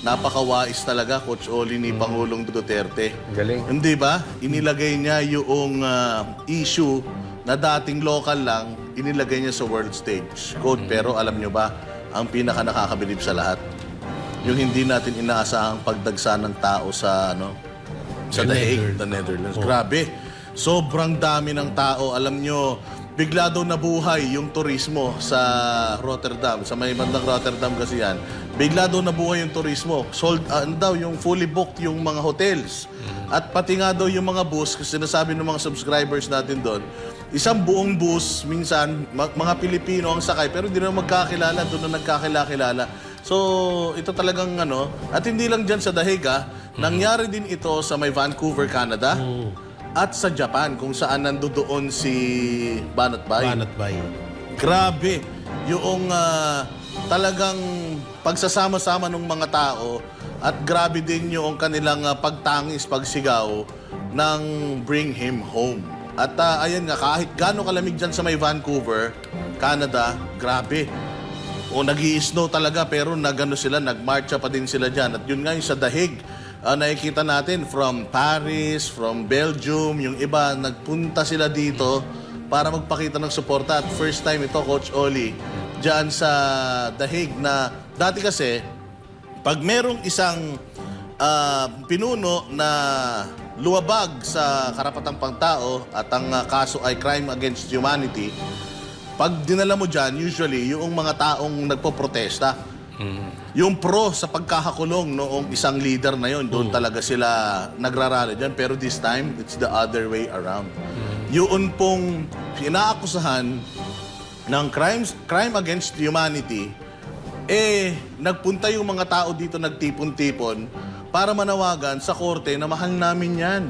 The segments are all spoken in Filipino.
napakawais talaga, Coach Oli, ni Pangulong Duterte. Galing. Hindi ba? Inilagay niya yung issue na dating local lang, inilagay niya sa world stage. Pero alam nyo ba, ang pinaka nakakabilib sa lahat, yung hindi natin inaasahang pagdagsa ng tao sa sa The Hague, the Netherlands. Grabe. Sobrang dami ng tao. Alam nyo, bigla daw nabuhay yung turismo sa Rotterdam. Sa may bandang Rotterdam kasi yan. Bigla daw nabuhay yung turismo. Sold, yung fully booked yung mga hotels. At pati nga daw yung mga bus, kasi sinasabi ng mga subscribers natin doon, isang buong bus, minsan, mga Pilipino ang sakay, pero hindi na magkakilala, doon na nagkakilala. So, ito talagang at hindi lang dyan sa The Hague, nangyari din ito sa may Vancouver, Canada, at sa Japan, kung saan nandoon si Banat Bay. Banat Bay. Grabe, yung talagang pagsasama-sama ng mga tao at grabe din yung kanilang pagtangis, pagsigaw ng Bring Him Home. At ayan nga, kahit gaano kalamig dyan sa may Vancouver, Canada, grabe. O nag-i-snow talaga pero sila, nagmarcha pa din sila dyan. At yun nga yung sa The Hague, nakikita natin from Paris, from Belgium, yung iba, nagpunta sila dito para magpakita ng suporta. At first time ito, Coach Oli, dyan sa The Hague na dati kasi, pag merong isang pinuno na luwabag sa karapatang pangtao at ang kaso ay crime against humanity, pag dinala mo dyan, usually, yung mga taong nagpoprotesta, yung pro sa pagkakakulong noong isang leader na yon, doon talaga sila nagrarally dyan. Pero this time, it's the other way around. Yun pong inaakusahan ng crime against humanity, nagpunta yung mga tao dito, nagtipon-tipon, para manawagan sa korte na mahal namin yan.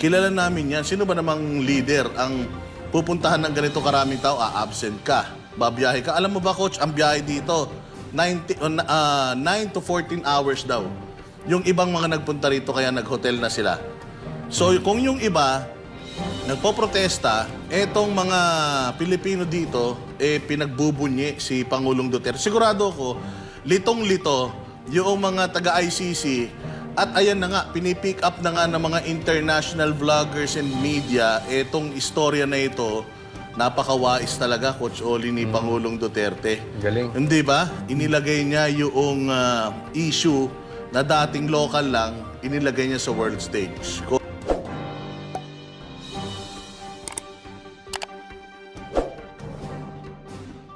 Kilala namin yan. Sino ba namang leader ang pupuntahan ng ganito karaming tao, absent ka, babiyahe ka. Alam mo ba, Coach, ang biyahe dito, 9 to 14 hours daw. Yung ibang mga nagpunta rito kaya nag-hotel na sila. So kung yung iba, nagpoprotesta, etong mga Pilipino dito, pinagbubunyi si Pangulong Duterte. Sigurado ko, litong-lito yung mga taga-ICC. At ayan na nga, pinipick up na nga ng mga international vloggers and media etong istorya na ito. Napakawais talaga, Coach Oli, ni Pangulong Duterte. Galing. Hindi ba? Inilagay niya yung issue na dating local lang, inilagay niya sa world stage.